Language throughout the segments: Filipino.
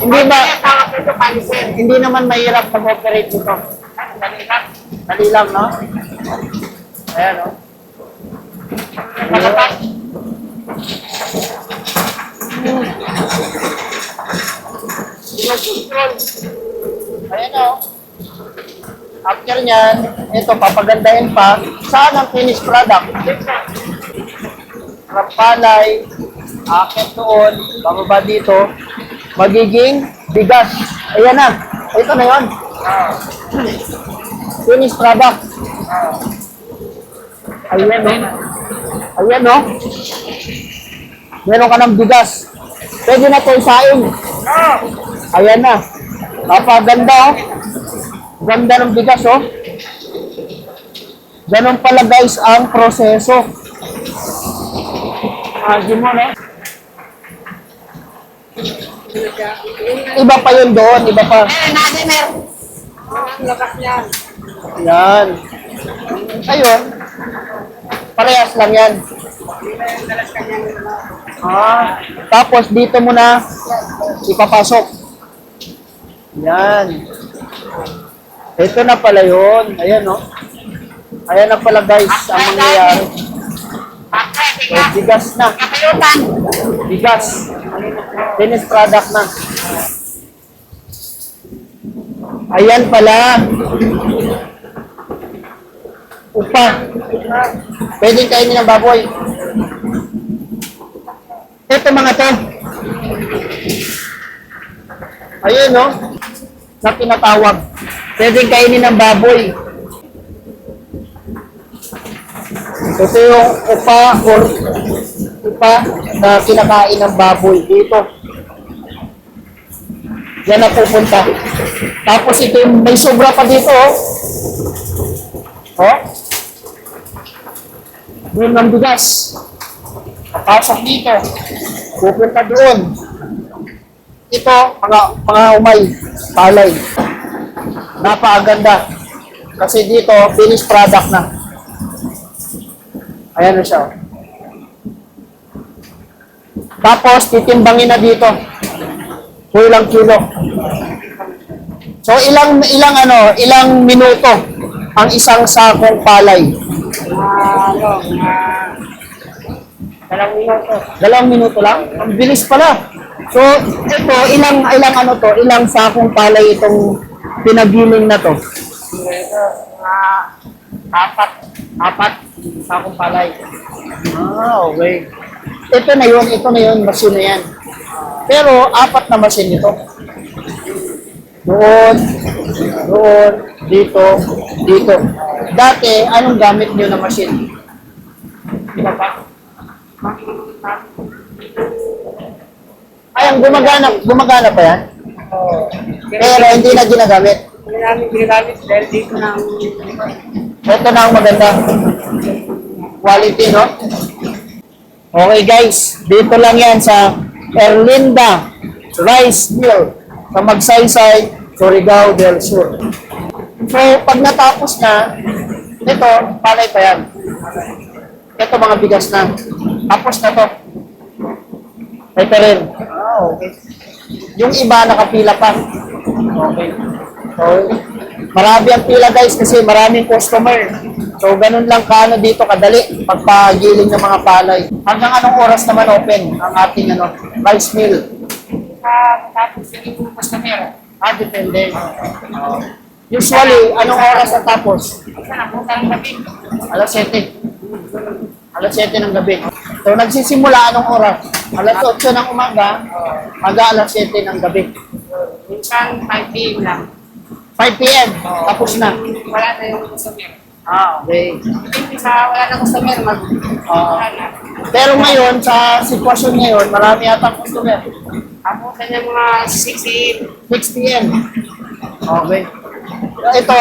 Hindi ba, hindi naman mahirap mag-operate dito. Dali lang, no? Ayan, no? Ayan, no? After nyan, ito, papagandahin pa. Saan ang finished product? Palay, akit doon, bababa dito, magiging bigas. Ayan na. Ito na yun. Finished product. Ayan, no? Ayan, no? Meron ka ng bigas. Pwede na ito isain. Ayan na. Napaganda, oh. Ganda ng bigas, oh. Ganun pala, guys, ang proseso. Imagine mo, no? Iba pa yun doon, iba pa. Lakas yan. Yan. Ayun. Parehas lang yan. Tapos dito mo na ipapasok. Yan. Ito na pala yun. Ayan, no? Ayan na pala, guys, ang mangyayari. Bigas na. Bigas. Finished product na. Ayan pala. Upa. Pwede kainin ng baboy. Ito mga to. Ayun, no? Na tinatawag. Pwede kainin ng baboy. Ito yung upa na kinakain ng baboy dito. Yan na pupunta. Tapos ito yung may sobra pa dito, oh. Oh. Doon ng bigas. Papasok dito. Pupunta doon. Ito, mga umay, palay. Napakaganda. Kasi dito, finished product na. Ayan na siya. Tapos, titimbangin na dito. Ilang kilo. So, ilang minuto ang isang sakong palay? Dalawang minuto lang? Ang bilis pala. So, ito, ilang sakong palay itong pinagiling na to? Apat sakong palay. Okay. Ito na yun, machine na yan. Pero, 4 na machine ito. Doon, dito. Dati, anong gamit nyo na machine? Iba pa? Ay, ang gumagana pa yan? Pero hindi na ginagamit. Hindi namin ginagamit dahil dito na ang... Ito na ang maganda. Quality, no? Okay, guys. Dito lang yan sa Erlinda Rice Mill sa Magsaysay, Surigao del Sur. So, pag natapos na, ito, palay pa yan. Ito, mga bigas na. Tapos na to. Ito rin. Okay. Yung iba, nakapila pa. Okay. So, marami ang pila, guys, kasi maraming customer. So, ganun lang kaano dito kadali pagpagiling ng mga palay. Hanggang anong oras naman open ang ating rice mill? Tapos yung customer. Depende. Usually, anong oras na tapos? Alas 7. Alas 7 ng gabi. So, nagsisimula anong oras? Alas 8 ng umaga, hanggang alas 7 ng gabi. Minsan 5 p.m. lang. 5 p.m. Tapos na. Wala na yung customer. Okay. Hindi sa wala na customer, wala na. Pero ngayon, sa sitwasyon ngayon, marami yata customer. Ako kanya mga 6 p.m. Okay. Ito,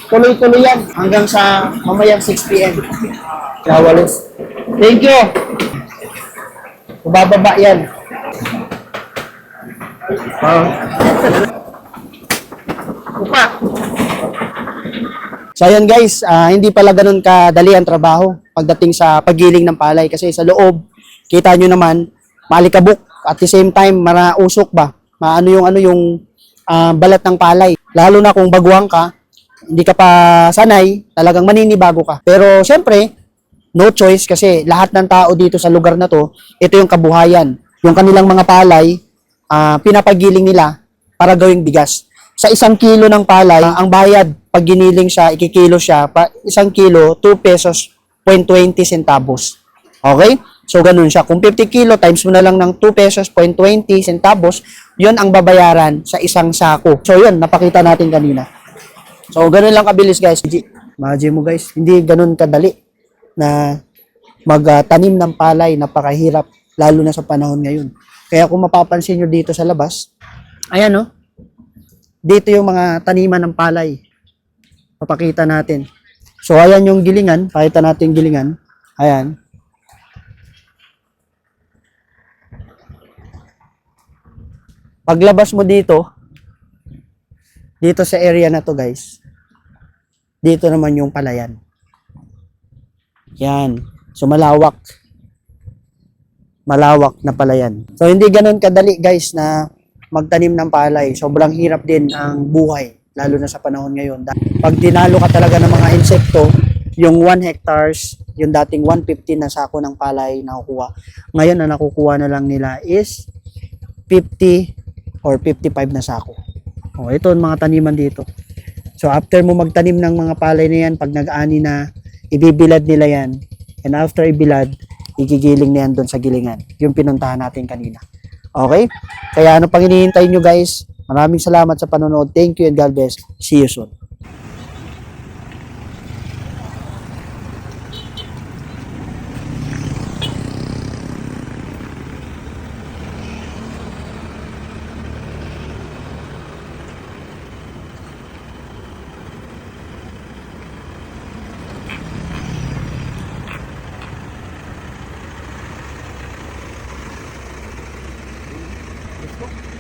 tuloy-tuloy yan hanggang sa mamayang 6 p.m. Kawalis. Thank you. Bababa yan. Upa. So ayan guys, hindi pala ganun kadali ang trabaho pagdating sa paggiling ng palay kasi sa loob, kita nyo naman, malikabok at the same time, marausok ba? maano yung balat ng palay. Lalo na kung baguhan ka, hindi ka pa sanay, talagang maninibago ka. Pero syempre, no choice kasi lahat ng tao dito sa lugar na to, ito yung kabuhayan. Yung kanilang mga palay, pinapagiling nila para gawing bigas. Sa 1 kilo ng palay, ang bayad pag giniling siya, ikikilo siya, 1 kilo, 2 pesos, 0.20 centavos. Okay? So, ganun siya. Kung 50 kilo, times mo na lang ng 2 pesos, 0.20 centavos, yun ang babayaran sa isang sako. So, yun, napakita natin kanina. So, ganun lang kabilis, guys. Imagine mo, guys, hindi ganun kadali na magtanim ng palay, napakahirap, lalo na sa panahon ngayon. Kaya kung mapapansin nyo dito sa labas, ayan, no? Dito yung mga taniman ng palay. Papakita natin. So, ayan yung gilingan. Pakita natin yung gilingan. Ayan. Paglabas mo dito sa area na to, guys, dito naman yung palayan. Yan. So, malawak. Malawak na palayan. So, hindi ganun kadali, guys, na magtanim ng palay. Sobrang hirap din ang buhay, lalo na sa panahon ngayon. Pag tinalo ka talaga ng mga insekto, yung 1 hectares, yung dating 150 na sako ng palay nakukuha. Ngayon, na nakukuha na lang nila is 50 or 55 na sako. O, ito ang mga taniman dito. So, after mo magtanim ng mga palay na yan, pag nag-ani na, ibibilad nila yan. And after ibilad, igigiling na yan doon sa gilingan. Yung pinuntahan natin kanina. Okay? Kaya ano pang hinihintay nyo, guys? Maraming salamat sa panonood. Thank you and God bless. See you soon. Gusto?